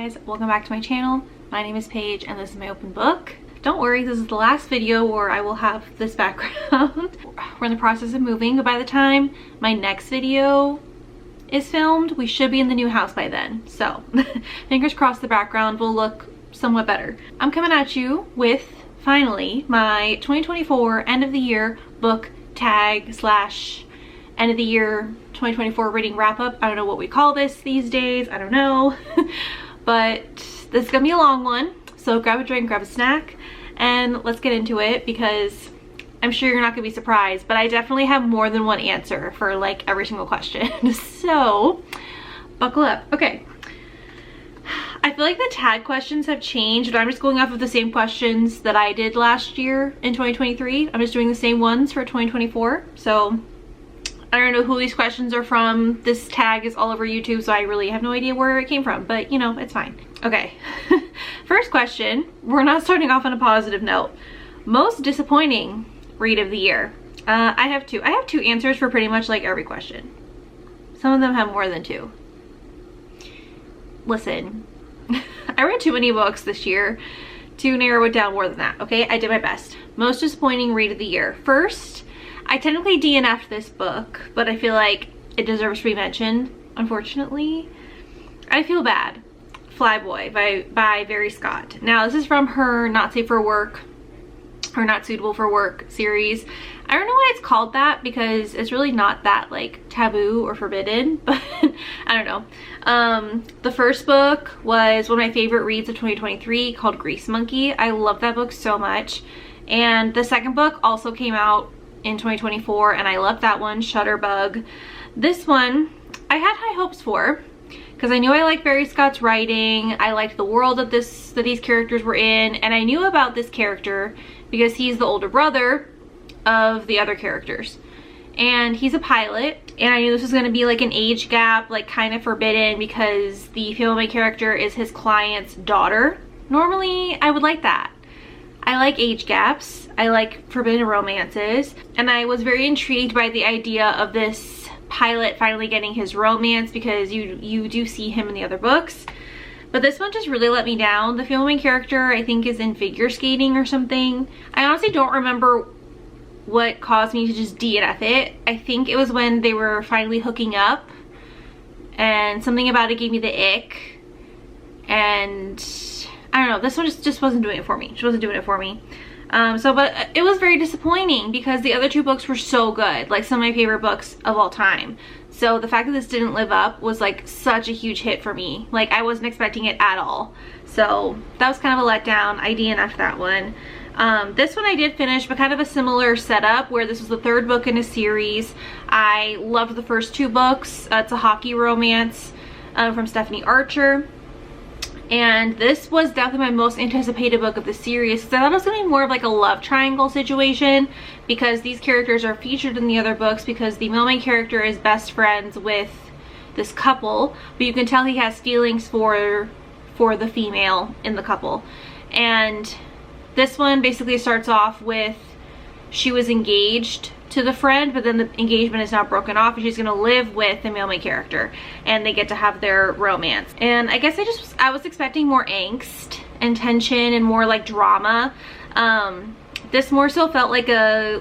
guys, welcome back to my channel. My name is Paige and this is my open book. Don't worry, this is the last video where I will have this background. We're in the process of moving, but by the time my next video is filmed, we should be in the new house by then. So fingers crossed the background will look somewhat better. I'm coming at you with finally my 2024 end of the year book tag slash end of the year 2024 reading wrap up. I don't know what we call this these days, I don't know. But this is gonna be a long one, so grab a drink, grab a snack, and let's get into it because I'm sure you're not gonna be surprised, but I definitely have more than one answer for like every single question. So buckle up. Okay, I feel like the tag questions have changed, but I'm just going off of the same questions that I did last year in 2023. I'm just doing the same ones for 2024. So I don't know who these questions are from. This tag is all over YouTube, so I really have no idea where it came from, but you know, it's fine. Okay, first question. We're not starting off on a positive note. Most disappointing read of the year. I have two answers for pretty much like every question. Some of them have more than two. Listen, I read too many books this year to narrow it down more than that, okay? I did my best. Most disappointing read of the year. First, I technically DNF'd this book, but I feel like it deserves to be mentioned, unfortunately. I Feel Bad, Flyboy by Very Scott. Now, this is from her Not Safe for Work or Not Suitable for Work series. I don't know why it's called that because it's really not that like taboo or forbidden, but I don't know. The first book was one of my favorite reads of 2023 called Grease Monkey. I love that book so much. And the second book also came out in 2024 and I loved that one, Shutterbug. This one I had high hopes for because I knew I liked Barry Scott's writing. I liked the world that these characters were in, and I knew about this character because he's the older brother of the other characters and he's a pilot, and I knew this was going to be like an age gap, like kind of forbidden because the female main character is his client's daughter. Normally I would like that. I like age gaps, I like forbidden romances, and I was very intrigued by the idea of this pilot finally getting his romance because you do see him in the other books. But this one just really let me down. The female main character I think is in figure skating or something. I honestly don't remember what caused me to just DNF it. I think it was when they were finally hooking up and something about it gave me the ick, and I don't know, this one just wasn't doing it for me. She wasn't doing it for me. But it was very disappointing because the other two books were so good, like some of my favorite books of all time. So the fact that this didn't live up was like such a huge hit for me. Like I wasn't expecting it at all. So that was kind of a letdown. I DNF'd that one. This one I did finish, but kind of a similar setup where this was the third book in a series. I loved the first two books. It's a hockey romance from Stephanie Archer. And this was definitely my most anticipated book of the series because I thought it was going to be more of like a love triangle situation because these characters are featured in the other books because the male main character is best friends with this couple, but you can tell he has feelings for the female in the couple. And this one basically starts off with she was engaged to the friend, but then the engagement is now broken off and she's gonna live with the male main character and they get to have their romance. And I guess I was expecting more angst and tension and more like drama. This more so felt like a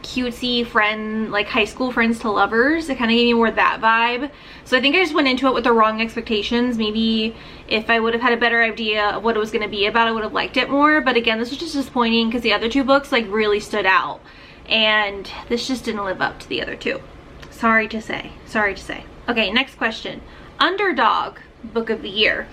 cutesy friend, like high school friends to lovers. It kind of gave me more that vibe. So I think I just went into it with the wrong expectations. Maybe if I would have had a better idea of what it was going to be about, I would have liked it more. But again, this was just disappointing because the other two books like really stood out. And this just didn't live up to the other two. Sorry to say. Okay, next question. Underdog book of the year.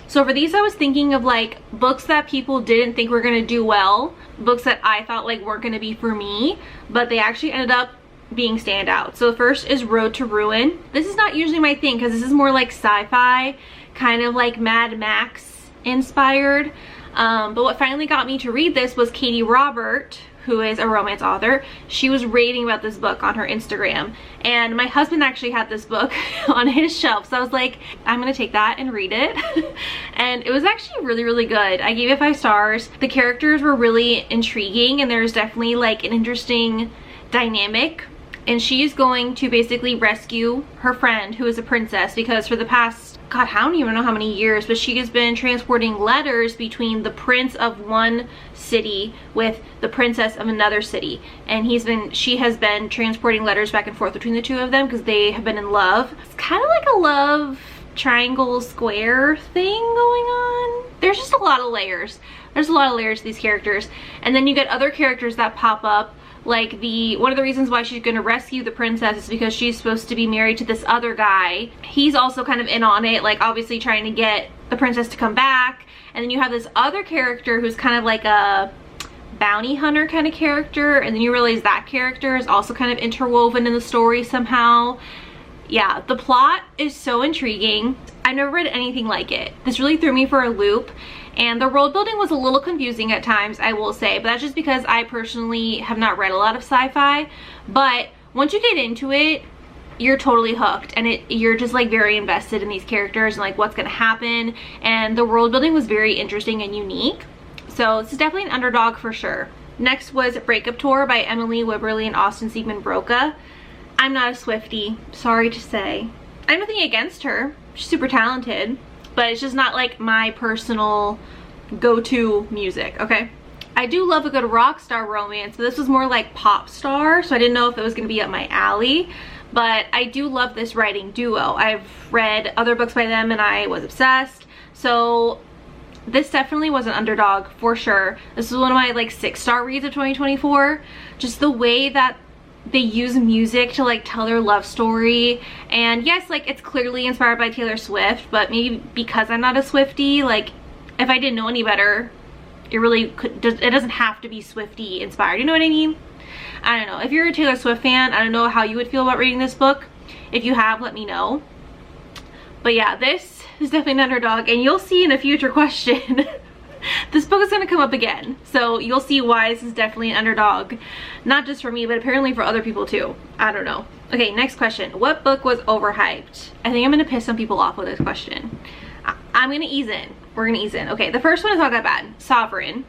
So for these I was thinking of like books that people didn't think were gonna do well, books that I thought like weren't gonna be for me, but they actually ended up being standout. So the first is Road to Ruin. This is not usually my thing because this is more like sci-fi, kind of like Mad Max inspired. But what finally got me to read this was Katie Robert, who is a romance author. She was raving about this book on her Instagram, and my husband actually had this book on his shelf, so I was like, I'm gonna take that and read it. And it was actually really, really good. I gave it 5 stars. The characters were really intriguing and there's definitely like an interesting dynamic, and she's going to basically rescue her friend who is a princess because for the past God, I don't even know how many years, but she has been transporting letters between the prince of one city with the princess of another city, and she has been transporting letters back and forth between the two of them because they have been in love. It's kind of like a love triangle square thing going on. There's just a lot of layers. There's a lot of layers to these characters, and then you get other characters that pop up. Like one of the reasons why she's gonna rescue the princess is because she's supposed to be married to this other guy. He's also kind of in on it, like obviously trying to get the princess to come back. And then you have this other character who's kind of like a bounty hunter kind of character, and then you realize that character is also kind of interwoven in the story somehow. Yeah, the plot is so intriguing. I've never read anything like it. This really threw me for a loop. And the world building was a little confusing at times, I will say, but that's just because I personally have not read a lot of sci-fi. But once you get into it, you're totally hooked, and you're just like very invested in these characters and like what's gonna happen. And the world building was very interesting and unique. So this is definitely an underdog for sure. Next was Breakup Tour by Emily Wibberley and Austin Siegmund Broca. I'm not a Swiftie, sorry to say. I have nothing against her. She's super talented, but it's just not like my personal go-to music, okay? I do love a good rock star romance, but this was more like pop star, so I didn't know if it was gonna be up my alley. But I do love this writing duo. I've read other books by them and I was obsessed. So this definitely was an underdog for sure. This was one of my like 6-star reads of 2024. Just the way that they use music to like tell their love story, and yes, like it's clearly inspired by Taylor Swift, but maybe because I'm not a Swiftie, like if I didn't know any better, it doesn't have to be Swiftie inspired, you know what I mean? I don't know. If you're a Taylor Swift fan, I don't know how you would feel about reading this book. If you have, let me know. But yeah, this is definitely an underdog, and you'll see in a future question this book is going to come up again, so you'll see why this is definitely an underdog. Not just for me, but apparently for other people too. I don't know. Okay, next question. What book was overhyped? I think I'm going to piss some people off with this question. I'm going to ease in. We're going to ease in. Okay, the first one is not that bad. Sovereign.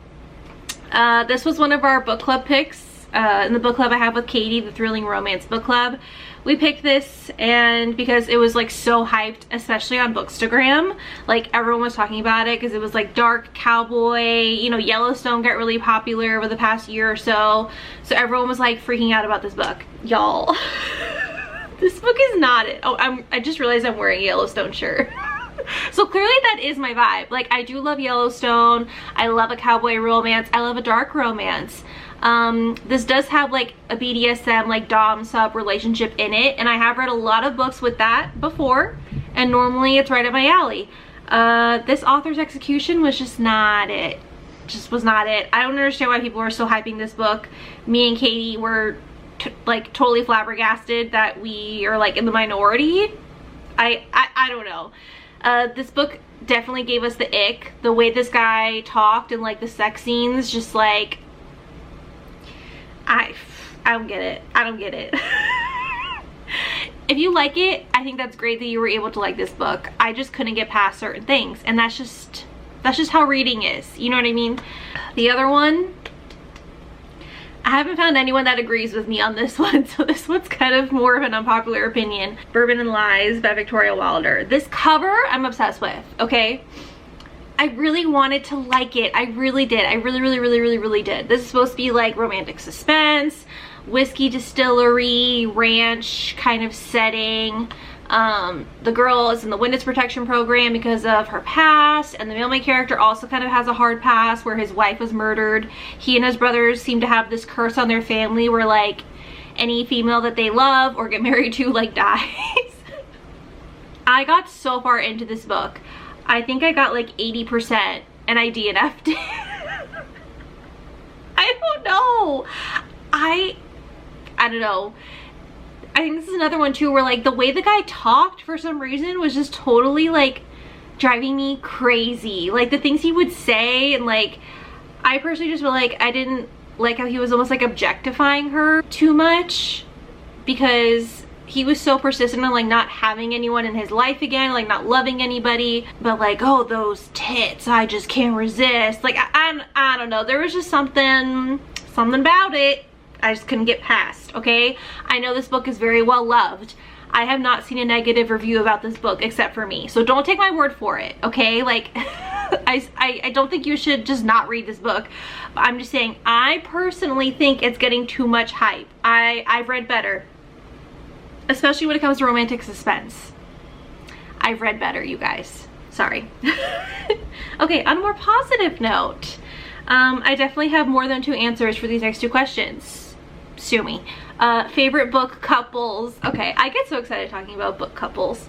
This was one of our book club picks. In the book club I have with Katie, the Thrilling Romance book club. We picked this, and because it was like so hyped, especially on Bookstagram, like everyone was talking about it because it was like dark cowboy, you know, Yellowstone got really popular over the past year or so, so everyone was like freaking out about this book. Y'all, this book is not it. Oh, I just realized I'm wearing a Yellowstone shirt. So clearly that is my vibe. Like, I do love Yellowstone, I love a cowboy romance, I love a dark romance. This does have like a BDSM, like dom sub relationship in it, and I have read a lot of books with that before, and normally it's right up my alley. This author's execution was just not it. Just was not it. I don't understand why people are still hyping this book. Me and Katie were like totally flabbergasted that we are like in the minority. I don't know. This book definitely gave us the ick. The way this guy talked and like the sex scenes, just like I don't get it. I don't get it. If you like it, I think that's great that you were able to like this book. I just couldn't get past certain things, and that's just how reading is, you know what I mean? The other one, I haven't found anyone that agrees with me on this one, so this one's kind of more of an unpopular opinion. Bourbon and Lies by Victoria Wilder. This cover I'm obsessed with, okay? I really wanted to like it. I really did. I really did. This is supposed to be like romantic suspense, whiskey distillery, ranch kind of setting. The girl is in the witness protection program because of her past, and the male main character also kind of has a hard past where his wife was murdered. He and his brothers seem to have this curse on their family where like any female that they love or get married to like dies. I got so far into this book. I think I got like 80% and I DNF'd it. I don't know. I don't know. I think this is another one too where like the way the guy talked for some reason was just totally like driving me crazy. Like the things he would say, and like I personally just feel like I didn't like how he was almost like objectifying her too much, because he was so persistent on like not having anyone in his life again, like not loving anybody, but like, oh, those tits, I just can't resist. Like I don't know, there was just something about it I just couldn't get past, okay? I know this book is very well loved. I have not seen a negative review about this book except for me. So don't take my word for it, okay? Like, I don't think you should just not read this book. I'm just saying, I personally think it's getting too much hype. I've read better, especially when it comes to romantic suspense. I've read better, you guys. Sorry. Okay, on a more positive note, I definitely have more than 2 answers for these next 2 questions. Sue me. Favorite book couples. Okay, I get so excited talking about book couples.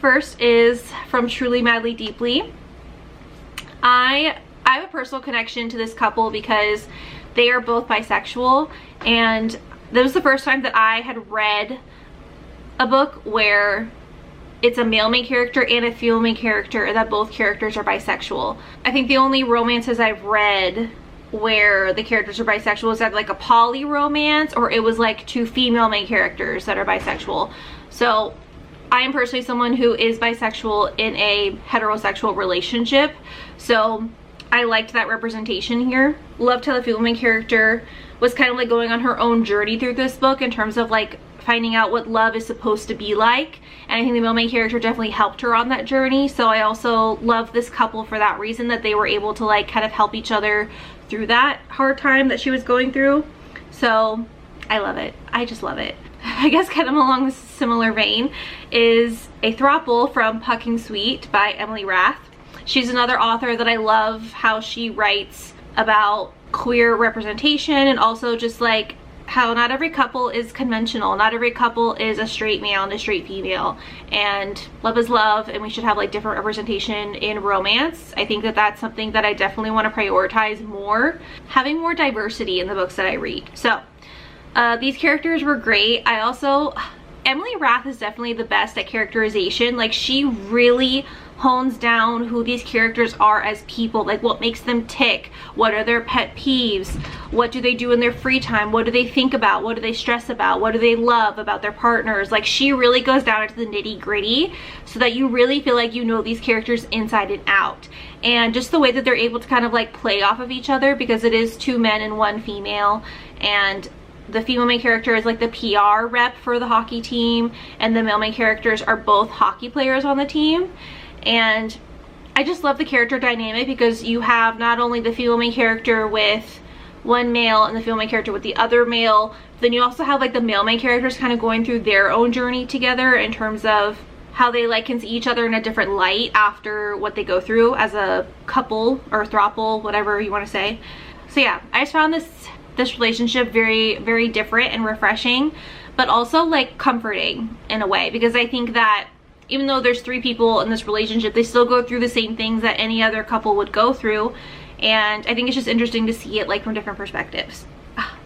First is from Truly Madly Deeply. I have a personal connection to this couple because they are both bisexual, and this was the first time that I had read a book where it's a male main character and a female main character, and that both characters are bisexual. I think the only romances I've read where the characters are bisexual is either like a poly romance, or it was like 2 female main characters that are bisexual. So I am personally someone who is bisexual in a heterosexual relationship, so I liked that representation here. Loved how the female main character was kind of like going on her own journey through this book in terms of like finding out what love is supposed to be like, and I think the male main character definitely helped her on that journey. So I also love this couple for that reason, that they were able to like kind of help each other through that hard time that she was going through. So I love it. I just love it. I guess kind of along this similar vein is A Throuple from Pucking Sweet by Emily Rath. She's another author that I love how she writes about queer representation, and also just like how not every couple is conventional. Not every couple is a straight male and a straight female, and love is love, and we should have like different representation in romance. I think that that's something that I definitely want to prioritize more, having more diversity in the books that I read. So these characters were great. Emily Rath is definitely the best at characterization. Like, she really hones down who these characters are as people, like what makes them tick, what are their pet peeves, what do they do in their free time, what do they think about, what do they stress about, what do they love about their partners. Like, she really goes down into the nitty-gritty so that you really feel like you know these characters inside and out. And just the way that they're able to kind of like play off of each other, because it is 2 men and 1 female, and the female main character is like the PR rep for the hockey team, and the male main characters are both hockey players on the team. And I just love the character dynamic, because you have not only the female main character with 1 male and the female main character with the other male, then you also have like the male main characters kind of going through their own journey together in terms of how they like can see each other in a different light after what they go through as a couple or throuple, whatever you want to say. So yeah, I just found this relationship very, very different and refreshing, but also like comforting in a way, because I think that even though there's 3 people in this relationship, they still go through the same things that any other couple would go through, and I think it's just interesting to see it like from different perspectives.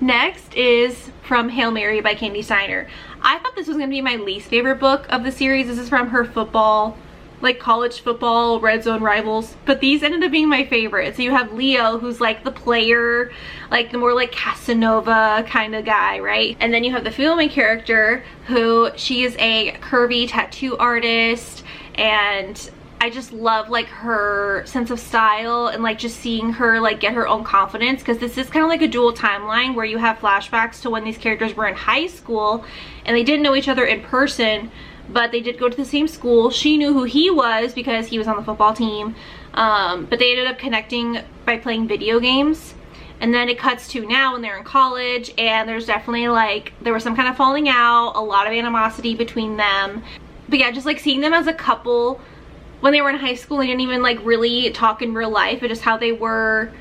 Next is from Hail Mary by Candy Steiner. I thought this was going to be my least favorite book of the series. This is from her football, like college football red zone rivals, but these ended up being my favorite. So you have Leo, who's like the player, like the more like Casanova kind of guy, right? And then you have the female main character, who she is a curvy tattoo artist, and I just love like her sense of style, and like just seeing her like get her own confidence, because this is kind of like a dual timeline where you have flashbacks to when these characters were in high school and they didn't know each other in person, but they did go to the same school. She knew who he was because he was on the football team, but they ended up connecting by playing video games. And then it cuts to now when they're in college, and there's definitely like, there was some kind of falling out, a lot of animosity between them. But yeah, just like seeing them as a couple when they were in high school, they didn't even like really talk in real life, but just how they were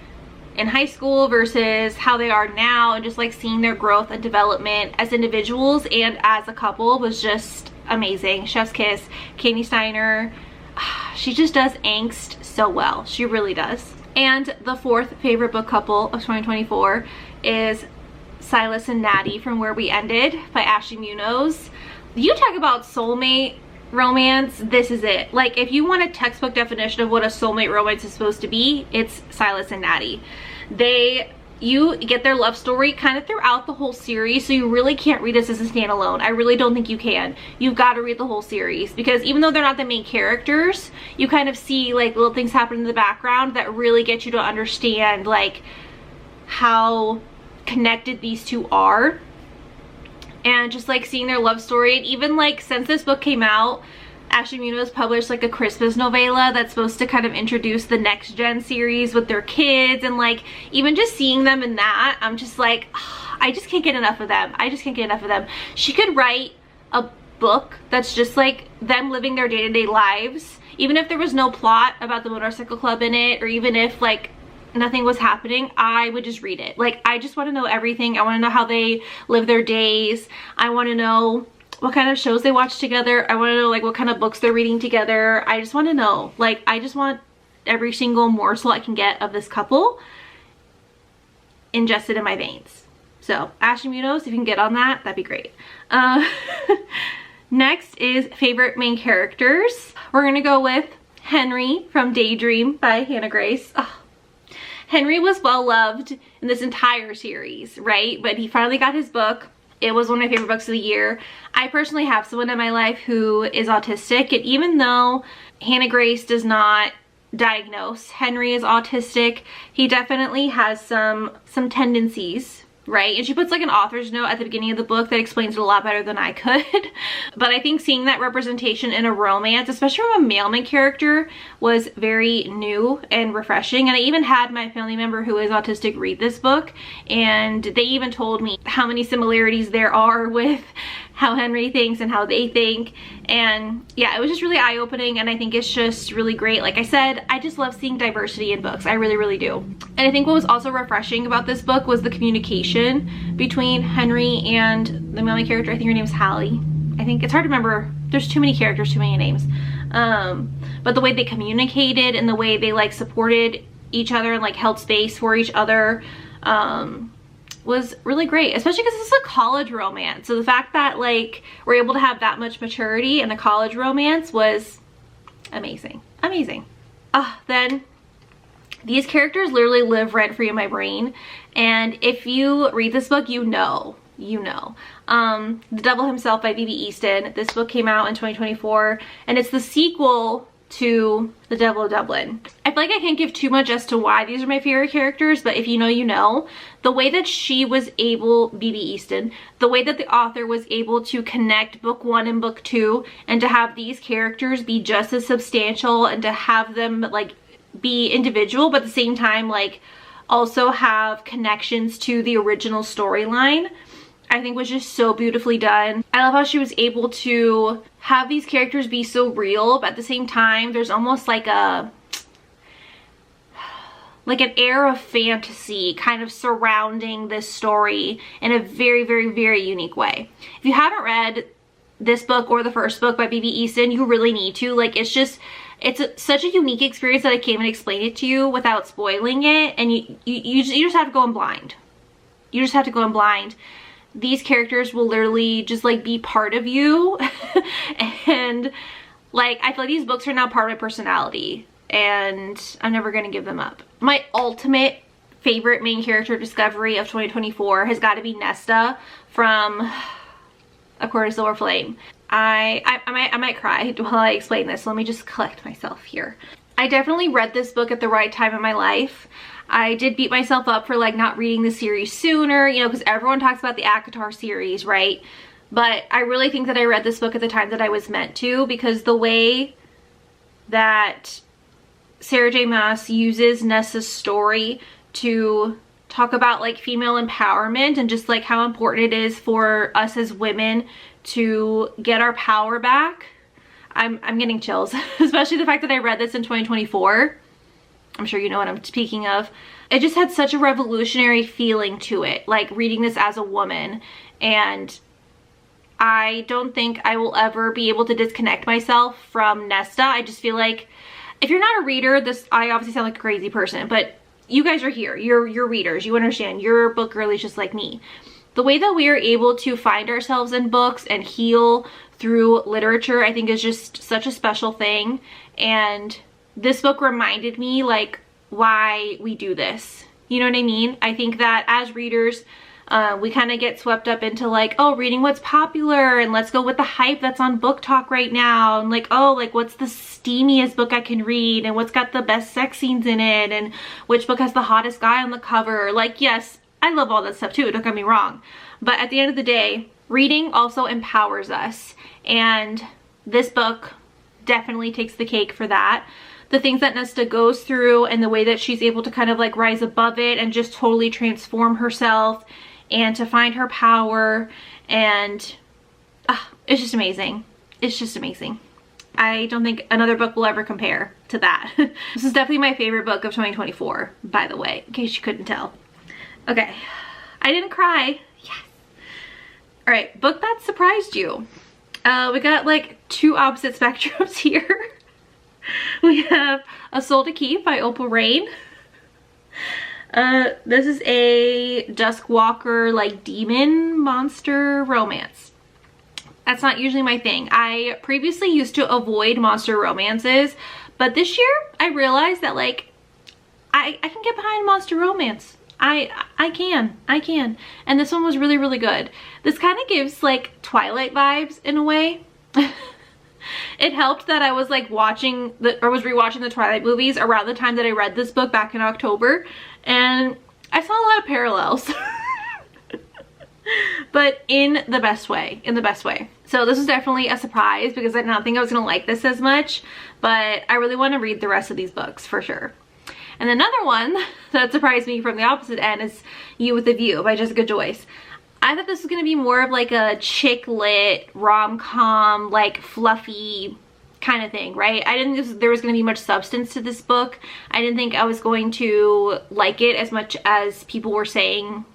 in high school versus how they are now, and just like seeing their growth and development as individuals and as a couple was just amazing. Chef's kiss. Candy Steiner, she just does angst so well. She really does. And the 4th favorite book couple of 2024 is Silas and Natty from Where We Ended by Ashley Munoz. You talk about soulmate romance, this is it. Like, if you want a textbook definition of what a soulmate romance is supposed to be, it's Silas and Natty. You get their love story kind of throughout the whole series, so you really can't read this as a standalone. I really don't think you can. You've got to read the whole series, because even though they're not the main characters, you kind of see like little things happen in the background that really get you to understand like how connected these 2 are. and just like seeing their love story. And even like since this book came out, Ashley Munoz published like a Christmas novella that's supposed to kind of introduce the next gen series with their kids, and like even just seeing them in that, I'm just like, oh, I just can't get enough of them. I just can't get enough of them. She could write a book that's just like them living their day-to-day lives, even if there was no plot about the motorcycle club in it, or even if like nothing was happening, I would just read it. Like, I just want to know everything. I want to know how they live their days. I want to know what kind of shows they watch together. I want to know like what kind of books they're reading together. I just want to know. Like, I just want every single morsel I can get of this couple ingested in my veins. So Ashley Munoz, if you can get on that, that'd be great. Next is favorite main characters. We're gonna go with Henry from Daydream by Hannah Grace. Oh, Henry was well loved in this entire series, right? But he finally got his book. It was one of my favorite books of the year. I personally have someone in my life who is autistic, and even though Hannah Grace does not diagnose Henry as autistic, he definitely has some tendencies, right? And she puts like an author's note at the beginning of the book that explains it a lot better than I could. But I think seeing that representation in a romance, especially from a male main character, was very new and refreshing. And I even had my family member who is autistic read this book, and they even told me how many similarities there are with how Henry thinks and how they think. And yeah, it was just really eye-opening, and I think it's just really great. Like I said, I just love seeing diversity in books. I really, really do. And I think what was also refreshing about this book was the communication between Henry and the male main character. I think her name is Hallie. I think it's hard to remember. There's too many characters, too many names. But the way they communicated and the way they like supported each other and like held space for each other was really great, especially because this is a college romance. So the fact that like we're able to have that much maturity in a college romance was amazing. Amazing. Then these characters literally live rent-free in my brain, and if you read this book, you know. The Devil Himself by B.B. Easton. This book came out in 2024, and it's the sequel to The Devil of Dublin. I feel like I can't give too much as to why these are my favorite characters, but if you know, you know. The way that she was able, B.B. Easton, the way that the author was able to connect book 1 and book 2, and to have these characters be just as substantial, and to have them like be individual, but at the same time like also have connections to the original storyline, I think was just so beautifully done. I love how she was able to have these characters be so real, but at the same time there's almost like an air of fantasy kind of surrounding this story in a very, very, very unique way. If you haven't read this book or the first book by B.B. Easton, you really need to. Like, it's such a unique experience that I can't even explain it to you without spoiling it, and you just have to go in blind. You just have to go in blind. These characters will literally just like be part of you. And like, I feel like these books are now part of my personality, and I'm never gonna give them up. My ultimate favorite main character discovery of 2024 has got to be Nesta from A Court of Silver Flame. I might cry while I explain this, so let me just collect myself here. I definitely read this book at the right time in my life. I did beat myself up for like not reading the series sooner, you know, because everyone talks about the ACOTAR series, right? But I really think that I read this book at the time that I was meant to, because the way that Sarah J. Maas uses Nesta's story to talk about like female empowerment and just like how important it is for us as women to get our power back. I'm getting chills, especially the fact that I read this in 2024. I'm sure you know what I'm speaking of. It just had such a revolutionary feeling to it, like reading this as a woman. And I don't think I will ever be able to disconnect myself from Nesta. I just feel like if you're not a reader, I obviously sound like a crazy person, but you guys are here. You're readers. You understand. You're book girlies just like me. The way that we are able to find ourselves in books and heal through literature, I think is just such a special thing. And this book reminded me like why we do this. You know what I mean? I think that as readers, we kind of get swept up into like, oh, reading what's popular, and let's go with the hype that's on Book Talk right now, and like, oh, like what's the steamiest book I can read, and what's got the best sex scenes in it, and which book has the hottest guy on the cover. Like, yes, I love all that stuff too, don't get me wrong, but at the end of the day, reading also empowers us, and this book definitely takes the cake for that. The things that Nesta goes through and the way that she's able to kind of like rise above it and just totally transform herself and to find her power, and it's just amazing. It's just amazing. I don't think another book will ever compare to that. This is definitely my favorite book of 2024, by the way, in case you couldn't tell. Okay, I didn't cry. Yes. All right, book that surprised you. We got like two opposite spectrums here. We have A Soul to Keep by Opal Rain. This is a Duskwalker like demon monster romance. That's not usually my thing. I previously used to avoid monster romances, but this year I realized that like I can get behind monster romance. I can. And this one was really, really good. This kind of gives like Twilight vibes in a way. It helped that I was like rewatching the Twilight movies around the time that I read this book back in October, and I saw a lot of parallels. But in the best way, So this was definitely a surprise because I did not think I was gonna like this as much, but I really want to read the rest of these books for sure. And another one that surprised me from the opposite end is You with a View by Jessica Joyce. I thought this was gonna be more of like a chick lit, rom-com, like fluffy kind of thing, right? I didn't think there was gonna be much substance to this book. I didn't think I was going to like it as much as people were saying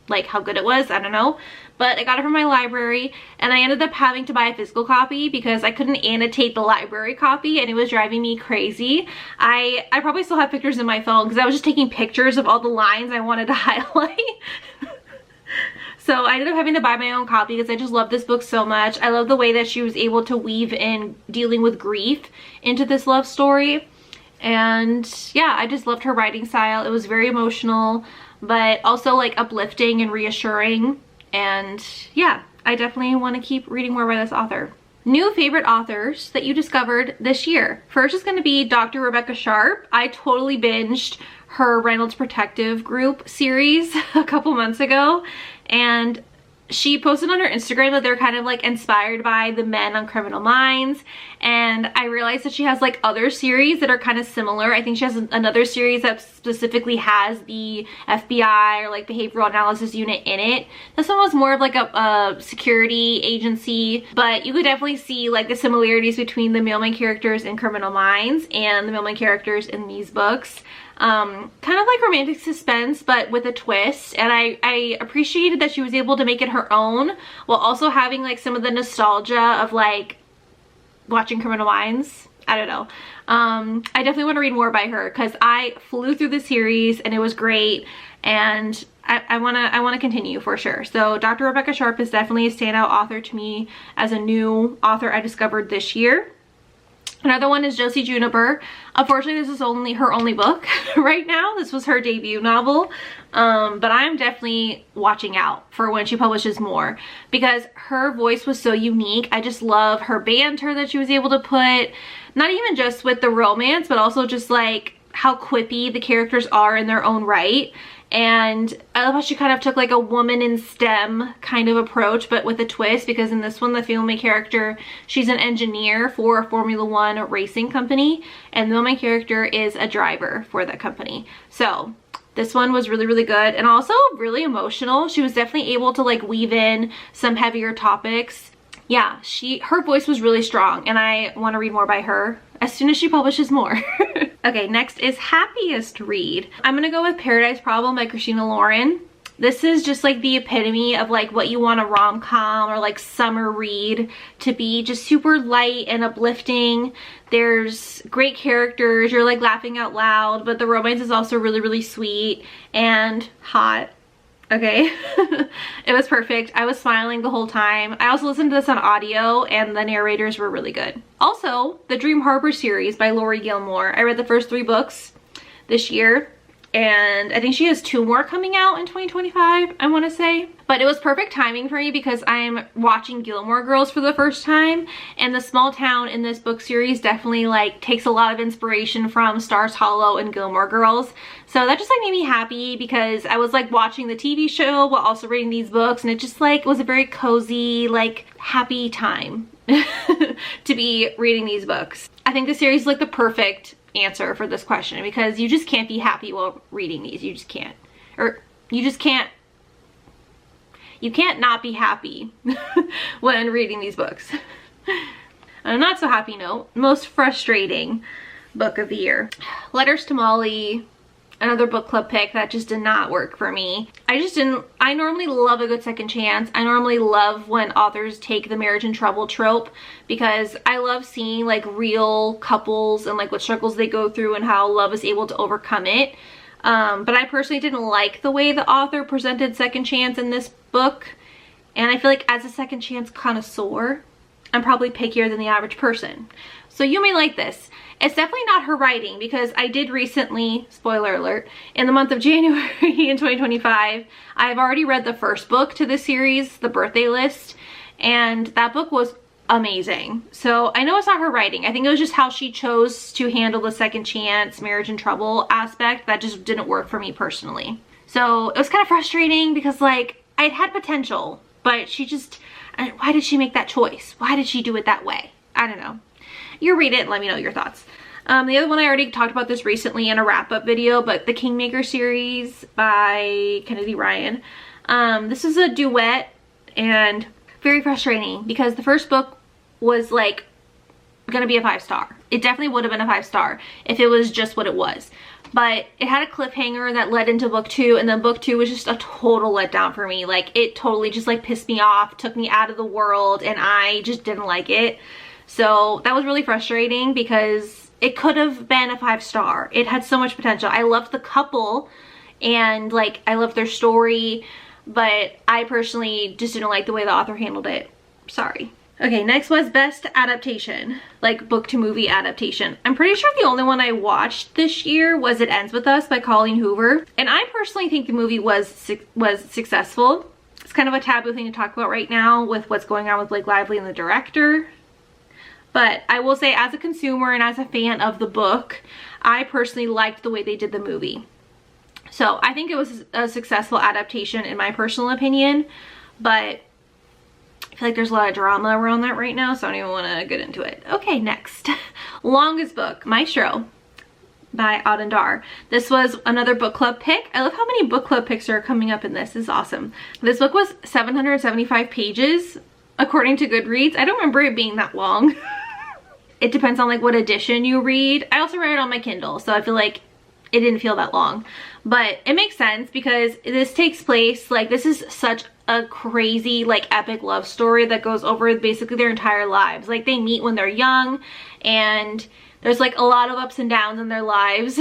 like how good it was. I don't know, but I got it from my library and I ended up having to buy a physical copy because I couldn't annotate the library copy and it was driving me crazy. I probably still have pictures in my phone because I was just taking pictures of all the lines I wanted to highlight. So I ended up having to buy my own copy because I just love this book so much. I love the way that she was able to weave in dealing with grief into this love story. And yeah, I just loved her writing style. It was very emotional, but also like uplifting and reassuring. And yeah, I definitely want to keep reading more by this author. New favorite authors that you discovered this year. First is going to be Dr. Rebecca Sharp. I totally binged her Reynolds Protective Group series a couple months ago, and she posted on her Instagram that they're kind of like inspired by the men on Criminal Minds, and I realized that she has like other series that are kind of similar. I think she has another series that specifically has the FBI or like behavioral analysis unit in it. This one was more of like a security agency, but you could definitely see like the similarities between the mailman characters in Criminal Minds and the mailman characters in these books. Kind of like romantic suspense but with a twist, and I appreciated that she was able to make it her own while also having like some of the nostalgia of like watching Criminal Minds. I don't know. I definitely want to read more by her because I flew through the series and it was great, and I want to continue for sure. So Dr. Rebecca Sharp is definitely a standout author to me as a new author I discovered this year. Another one is Josie Juniper. Unfortunately, this is her only book right now. This was her debut novel, but I'm definitely watching out for when she publishes more because her voice was so unique. I just love her banter that she was able to put, not even just with the romance, but also just like how quippy the characters are in their own right. And I love how she kind of took like a woman in STEM kind of approach, but with a twist, because in this one, the female main character, she's an engineer for a Formula One racing company, and the main character is a driver for that company. So this one was really, really good and also really emotional. She was definitely able to like weave in some heavier topics. Yeah, her voice was really strong, and I want to read more by her as soon as she publishes more. Okay, next is Happiest read. I'm gonna go with Paradise Problem by Christina Lauren. This is just like the epitome of like what you want a rom-com or like summer read to be, just super light and uplifting. There's great characters, you're like laughing out loud, but the romance is also really, really sweet and hot. Okay, it was perfect. I was smiling the whole time. I also listened to this on audio and the narrators were really good. Also, the Dream Harbor series by Laurie Gilmore. I read the first 3 books this year and I think she has 2 more coming out in 2025, I want to say. But it was perfect timing for me because I'm watching Gilmore Girls for the first time, and the small town in this book series definitely like takes a lot of inspiration from Stars Hollow and Gilmore Girls. So that just like made me happy because I was like watching the TV show while also reading these books, and it just like was a very cozy, like happy time to be reading these books. I think the series is like the perfect answer for this question because you just can't be happy while reading these. You just can't. Or you just can't. You can't not be happy when reading these books. On a not so happy note, most frustrating book of the year. Letters to Molly, another book club pick that just did not work for me. I normally love a good second chance. I normally love when authors take the marriage and trouble trope because I love seeing like real couples and like what struggles they go through and how love is able to overcome it. But I personally didn't like the way the author presented second chance in this book. And I feel like as a second chance connoisseur, I'm probably pickier than the average person. So you may like this. It's definitely not her writing because I did recently, spoiler alert, in the month of January in 2025, I've already read the first book to this series, The Birthday List, and that book was amazing. So I know it's not her writing. I think it was just how she chose to handle the second chance, marriage and trouble aspect that just didn't work for me personally. So it was kind of frustrating because like I'd had potential, but she just, why did she make that choice? Why did she do it that way? I don't know. You read it and let me know your thoughts. The other one, I already talked about this recently in a wrap-up video, but the Kingmaker series by Kennedy Ryan. This is a duet and very frustrating because the first book was like gonna be a 5-star. It definitely would have been a 5-star if it was just what it was. But it had a cliffhanger that led into book 2, and then book 2 was just a total letdown for me. Like it totally just like pissed me off, took me out of the world, and I just didn't like it. So that was really frustrating because it could have been a 5-star. It had so much potential. I loved the couple and like I loved their story, but I personally just didn't like the way the author handled it. Sorry. Okay, next was best adaptation, like book to movie adaptation. I'm pretty sure the only one I watched this year was It Ends With Us by Colleen Hoover. And I personally think the movie was successful. It's kind of a taboo thing to talk about right now with what's going on with Blake Lively and the director. But I will say, as a consumer and as a fan of the book, I personally liked the way they did the movie. So I think it was a successful adaptation in my personal opinion, but I feel like there's a lot of drama around that right now, so I don't even want to get into it. Okay, next. Longest book, Maestro by Underdog. This was another book club pick. I love how many book club picks are coming up in this. This is awesome. This book was 775 pages according to GoodReads. I don't remember it being that long. It depends on like what edition you read. I also read it on my Kindle, so I feel like it didn't feel that long. But it makes sense because this takes place, like this is such a crazy like epic love story that goes over basically their entire lives. Like they meet when they're young and there's like a lot of ups and downs in their lives.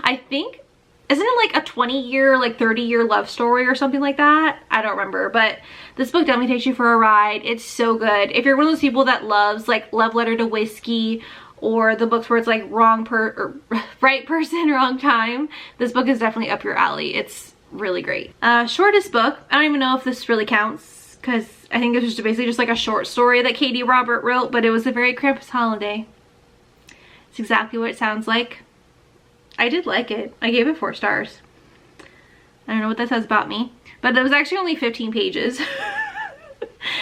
I think, isn't it like a 20-year, like 30-year love story or something like that? I don't remember, but this book definitely takes you for a ride. It's so good. If you're one of those people that loves like Love Letter to Whiskey or the books where it's like right person, wrong time, this book is definitely up your alley. It's really great. Shortest book, I don't even know if this really counts because I think it's just basically just like a short story that Katie Robert wrote, but it was a very Krampus holiday. It's exactly what it sounds like. I did like it. I gave it 4 stars. I don't know what that says about me, but it was actually only 15 pages.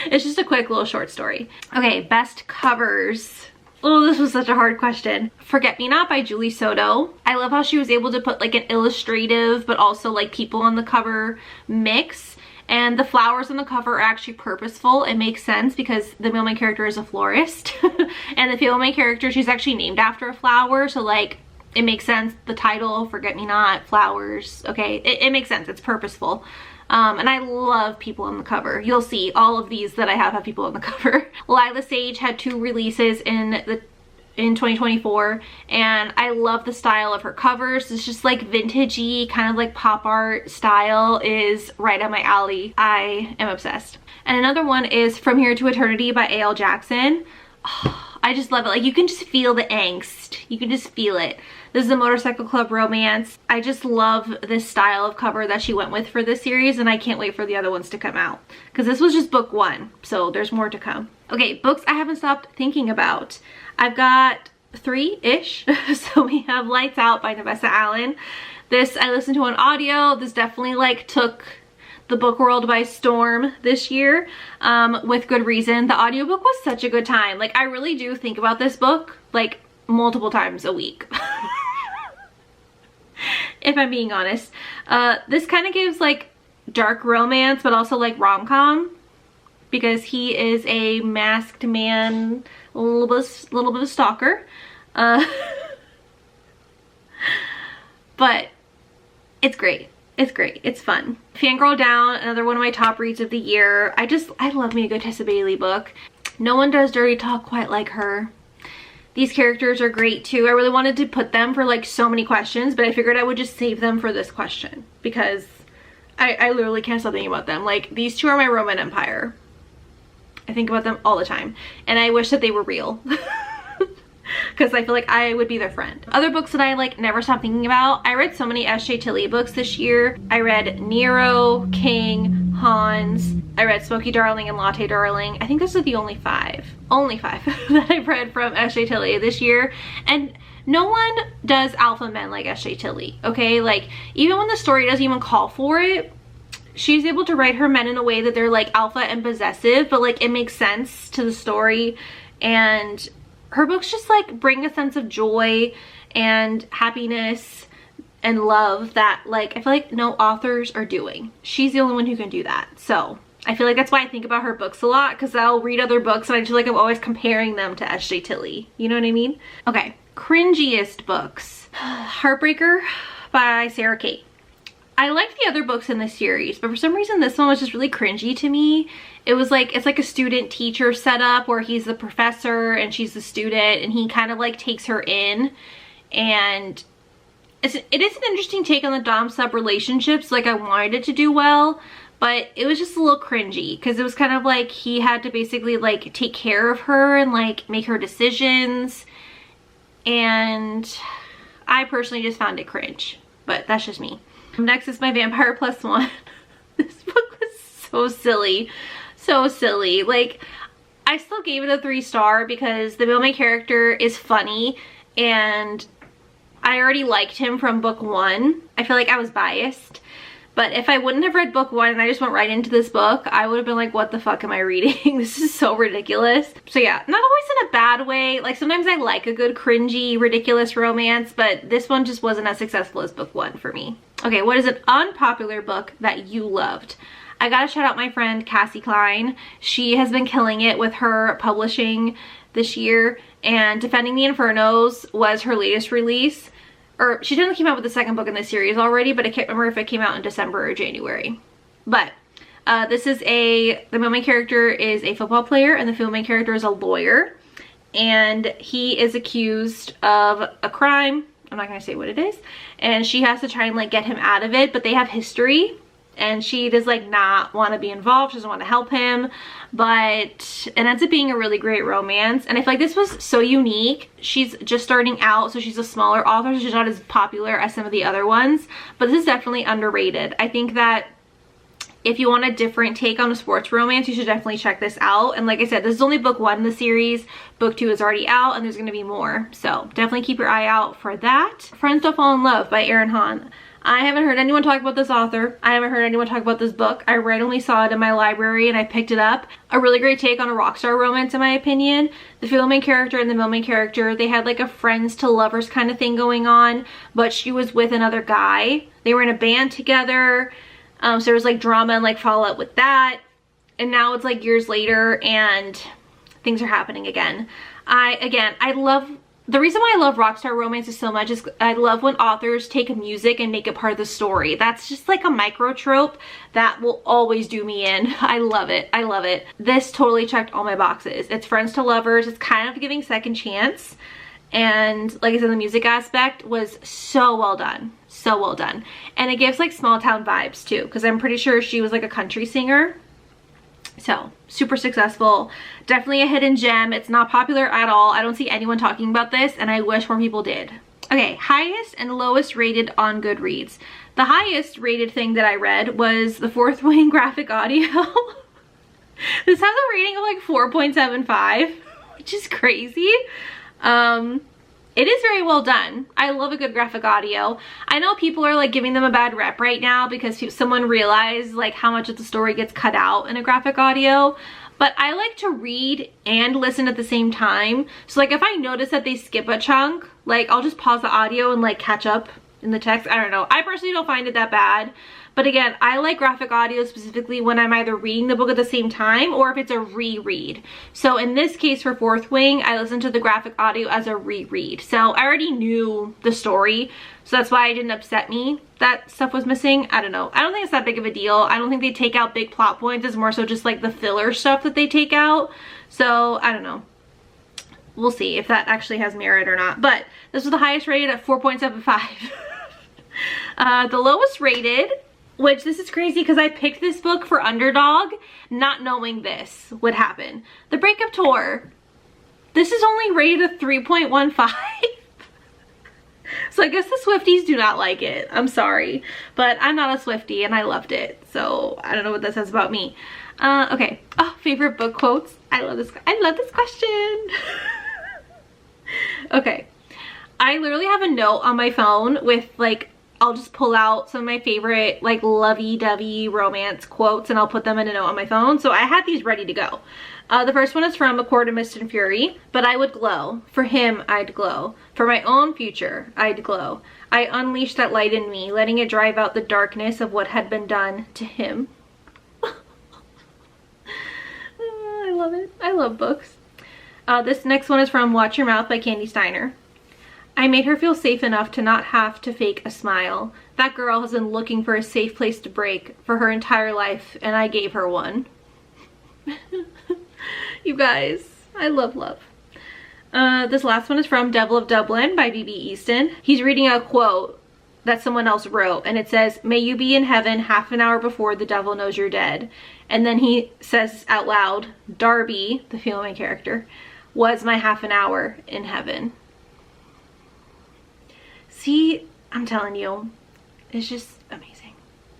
It's just a quick little short story. Okay, best covers. Oh, this was such a hard question. Forget Me Not by Julie Soto. I love how she was able to put like an illustrative but also like people on the cover mix. And the flowers on the cover are actually purposeful. It makes sense because the male main character is a florist. And the female main character, she's actually named after a flower. So like, it makes sense. The title, Forget Me Not, flowers. Okay, it makes sense. It's purposeful. And I love people on the cover. You'll see all of these that I have people on the cover. Lila Sage had 2 releases in 2024, and I love the style of her covers. It's just like vintagey, kind of like pop art style is right up my alley. I am obsessed. And another one is From Here to Eternity by A.L. Jackson. Oh, I just love it. Like you can just feel the angst. You can just feel it. This is a motorcycle club romance. I just love this style of cover that she went with for this series, and I can't wait for the other ones to come out because this was just book 1, so there's more to come. Okay, books I haven't stopped thinking about. I've got 3-ish. So we have Lights Out by Nevessa Allen. This I listened to on audio. This definitely like took the book world by storm this year, with good reason. The audiobook was such a good time. Like, I really do think about this book like multiple times a week. If I'm being honest. This kind of gives like dark romance, but also like rom-com, because he is a masked man, a little bit of a stalker. But it's great. It's great. It's fun. Fangirl Down, another one of my top reads of the year. I love me a good Tessa Bailey book. No one does dirty talk quite like her. These characters are great too. I really wanted to put them for like so many questions, but I figured I would just save them for this question because I literally can't stop thinking about them. Like, these two are my Roman Empire. I think about them all the time, and I wish that they were real. Because I feel like I would be their friend. Other books that I like never stop thinking about. I read so many S.J. Tilley books this year. I read Nero, King, Hans. I read Smokey Darling and Latte Darling. I think those are the only five that I've read from S.J. Tilley this year. And no one does alpha men like S.J. Tilley, okay? Like, even when the story doesn't even call for it, she's able to write her men in a way that they're like alpha and possessive, but like it makes sense to the story. And her books just like bring a sense of joy and happiness and love that like I feel like no authors are doing. She's the only one who can do that. So I feel like that's why I think about her books a lot, because I'll read other books and I feel like I'm always comparing them to S.J. Tilley. You know what I mean? Okay, cringiest books. Heartbreaker by Sarah Kate. I liked the other books in this series, but for some reason this one was just really cringy to me. It was like, it's like a student-teacher setup where he's the professor and she's the student, and he kind of like takes her in, and it is an interesting take on the dom-sub relationships. Like, I wanted it to do well, but it was just a little cringy because it was kind of like he had to basically like take care of her and like make her decisions, and I personally just found it cringe, but that's just me. Next is my Vampire Plus One. This book was so silly. So silly. Like, I still gave it a 3-star because the main character is funny and I already liked him from book 1. I feel like I was biased. But if I wouldn't have read book 1 and I just went right into this book, I would have been like, what the fuck am I reading? This is so ridiculous. So yeah, not always in a bad way. Like, sometimes I like a good cringy, ridiculous romance, but this one just wasn't as successful as book 1 for me. Okay, what is an unpopular book that you loved? I gotta shout out my friend Cassie Klein. She has been killing it with her publishing this year, and Defending the Infernos was her latest release. Or she didn't came out with the second book in this series already, but I can't remember if it came out in December or January. But this is the main character is a football player and the main character is a lawyer, and he is accused of a crime. I'm not gonna say what it is, and she has to try and like get him out of it, but they have history, and she does like not want to be involved. She doesn't want to help him, but it ends up being a really great romance. And I feel like this was so unique. She's just starting out, so she's a smaller author, so she's not as popular as some of the other ones, but this is definitely underrated. I think that if you want a different take on a sports romance, you should definitely check this out. And like I said, this is only book 1 in the series. Book 2 is already out and there's going to be more, so definitely keep your eye out for that. Friends Don't Fall in Love by Erin Hahn. I haven't heard anyone talk about this author. I haven't heard anyone talk about this book. I randomly saw it in my library and I picked it up. A really great take on a rock star romance in my opinion. The female main character and the male main character, they had like a friends to lovers kind of thing going on, but she was with another guy. They were in a band together, so there was like drama and like fallout with that. And now it's like years later and things are happening again. I love, the reason why I love rockstar romances so much is I love when authors take music and make it part of the story. That's just like a micro trope that will always do me in. I love it. I love it. This totally checked all my boxes. It's friends to lovers. It's kind of giving second chance. And like I said, the music aspect was so well done. So well done. And it gives like small town vibes too, because I'm pretty sure she was like a country singer. So super successful. Definitely a hidden gem. It's not popular at all. I don't see anyone talking about this and I wish more people did. Okay, highest and lowest rated on GoodReads. The highest rated thing that I read was the Fourth Wing graphic audio. This has a rating of like 4.75, which is crazy. It is very well done. I love a good graphic audio. I know people are like giving them a bad rep right now because someone realized like how much of the story gets cut out in a graphic audio. But I like to read and listen at the same time. So like if I notice that they skip a chunk, like I'll just pause the audio and like catch up in the text. I don't know. I personally don't find it that bad. But again, I like graphic audio specifically when I'm either reading the book at the same time or if it's a reread. So in this case for Fourth Wing, I listened to the graphic audio as a reread. So I already knew the story, so that's why it didn't upset me that stuff was missing. I don't know. I don't think it's that big of a deal. I don't think they take out big plot points. It's more so just like the filler stuff that they take out. So I don't know. We'll see if that actually has merit or not. But this was the highest rated at 4.75. The lowest rated, which this is crazy because I picked this book for Underdog not knowing this would happen. The Breakup Tour. This is only rated a 3.15. So I guess the Swifties do not like it. I'm sorry. But I'm not a Swiftie and I loved it. So I don't know what that says about me. Okay. Oh, favorite book quotes. I love this question. Okay. I literally have a note on my phone with like, I'll just pull out some of my favorite like lovey-dovey romance quotes and I'll put them in a note on my phone. So I had these ready to go. The first one is from A Court of Mist and Fury. But I would glow. For him, I'd glow. For my own future, I'd glow. I unleashed that light in me, letting it drive out the darkness of what had been done to him. I love it. I love books. This next one is from Watch Your Mouth by Candy Steiner. I made her feel safe enough to not have to fake a smile. That girl has been looking for a safe place to break for her entire life, and I gave her one. You guys, I love love. This last one is from Devil of Dublin by B.B. Easton. He's reading a quote that someone else wrote, and it says, "May you be in heaven half an hour before the devil knows you're dead." And then he says out loud, Darby, the female character, was my half an hour in heaven. See, I'm telling you, it's just amazing.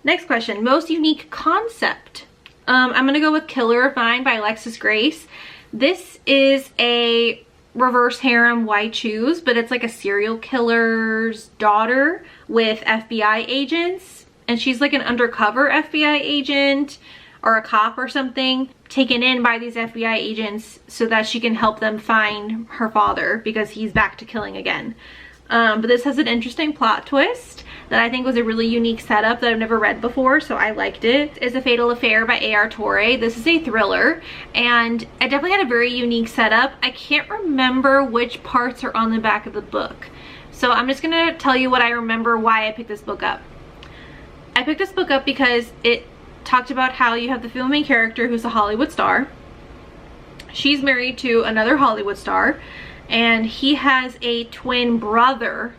Next question, most unique concept. I'm gonna go with Killer of Mine by Alexis Grace. This is a reverse harem why choose, but it's like a serial killer's daughter with FBI agents, and she's like an undercover FBI agent or a cop or something taken in by these FBI agents so that she can help them find her father because he's back to killing again. But this has an interesting plot twist that I think was a really unique setup that I've never read before, so I liked it. It's A Fatal Affair by A.R. Torre. This is a thriller, and it definitely had a very unique setup. I can't remember which parts are on the back of the book, so I'm just gonna tell you what I remember why I picked this book up. I picked this book up because it talked about how you have the female main character who's a Hollywood star. She's married to another Hollywood star, and he has a twin brother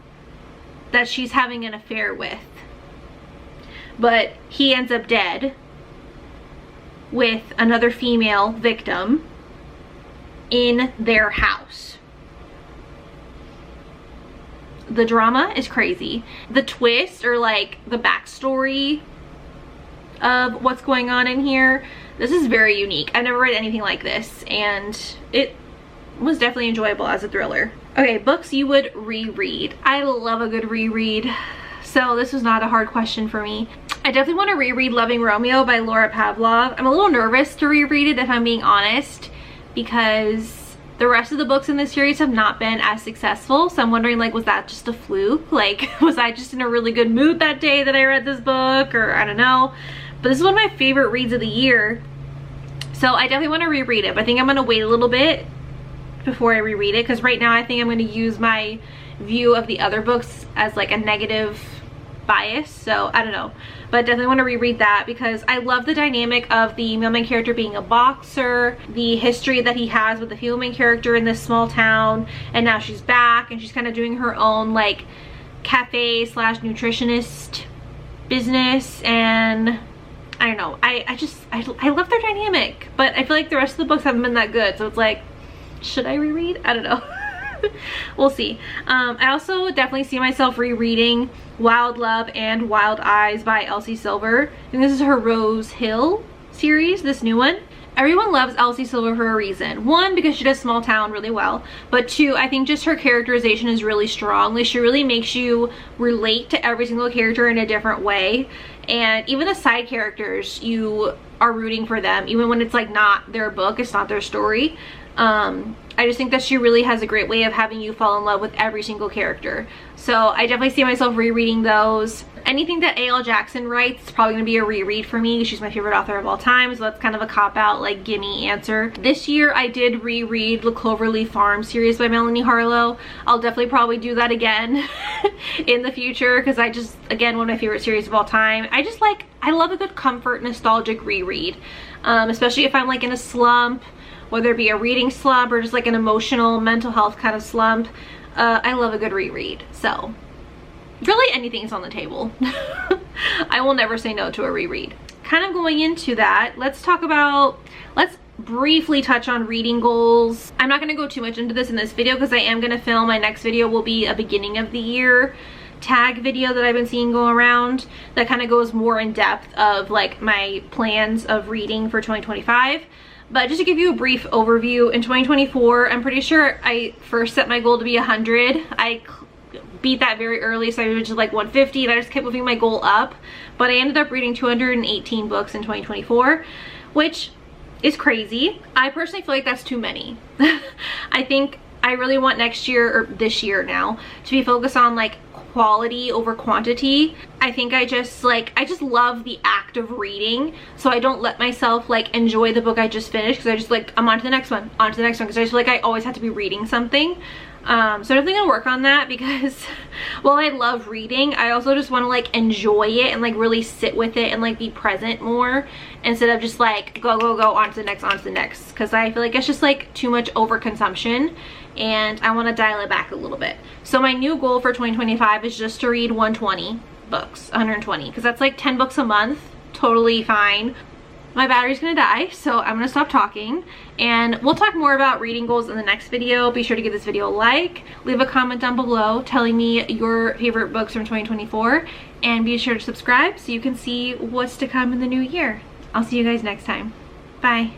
that she's having an affair with. But he ends up dead with another female victim in their house. The drama is crazy. The twist, or like the backstory of what's going on in here, this is very unique. I've never read anything like this, and it was definitely enjoyable as a thriller. Okay, books you would reread. I love a good reread, so this was not a hard question for me. I definitely want to reread Loving Romeo by Laura Pavlov. I'm a little nervous to reread it if I'm being honest, because the rest of the books in this series have not been as successful, so I'm wondering, like, was that just a fluke? Like, was I just in a really good mood that day that I read this book, or I don't know. But this is one of my favorite reads of the year, so I definitely want to reread it, but I think I'm going to wait a little bit before I reread it, because right now I think I'm going to use my view of the other books as like a negative bias, so I don't know. But definitely want to reread that because I love the dynamic of the male main character being a boxer, the history that he has with the female main character in this small town, and now she's back and she's kind of doing her own like cafe slash nutritionist business, and I don't know, I love their dynamic, but I feel like the rest of the books haven't been that good, so it's like, should I reread? I don't know. We'll see. I also definitely see myself rereading Wild Love and Wild Eyes by Elsie Silver. And this is her Rose Hill series, this new one. Everyone loves Elsie Silver for a reason. One, because she does small town really well, but two, I think just her characterization is really strong. Like, she really makes you relate to every single character in a different way, and even the side characters, you are rooting for them even when it's like not their book, it's not their story. I just think that she really has a great way of having you fall in love with every single character. So I definitely see myself rereading those. Anything that A.L. Jackson writes is probably going to be a reread for me. She's my favorite author of all time, so that's kind of a cop-out, like, gimme answer. This year I did reread the Cloverleaf Farm series by Melanie Harlow. I'll definitely probably do that again in the future, because I just, again, one of my favorite series of all time. I love a good comfort nostalgic reread, especially if I'm like in a slump, whether it be a reading slump or just like an emotional mental health kind of slump. I love a good reread. So really anything's on the table. I will never say no to a reread. Kind of going into that, let's briefly touch on reading goals. I'm not going to go too much into this in this video because I am going to film, my next video will be a beginning of the year tag video that I've been seeing go around that kind of goes more in depth of like my plans of reading for 2025. But just to give you a brief overview, in 2024, I'm pretty sure I first set my goal to be 100. I beat that very early, so I was just like 150, and I just kept moving my goal up. But I ended up reading 218 books in 2024, which is crazy. I personally feel like that's too many. I think I really want next year, or this year now, to be focused on like quality over quantity. I think I just love the act of reading, so I don't let myself like enjoy the book I just finished, because I just like, I'm on to the next one, because I just feel like I always have to be reading something. So I'm definitely gonna work on that, because while I love reading, I also just want to like enjoy it and like really sit with it and like be present more, instead of just like go on to the next, because I feel like it's just like too much overconsumption and I want to dial it back a little bit. So my new goal for 2025 is just to read 120 books, 120, because that's like 10 books a month, totally fine. My battery's gonna die, so I'm gonna stop talking, and we'll talk more about reading goals in the next video. Be sure to give this video a like, leave a comment down below telling me your favorite books from 2024, and be sure to subscribe so you can see what's to come in the new year. I'll see you guys next time. Bye.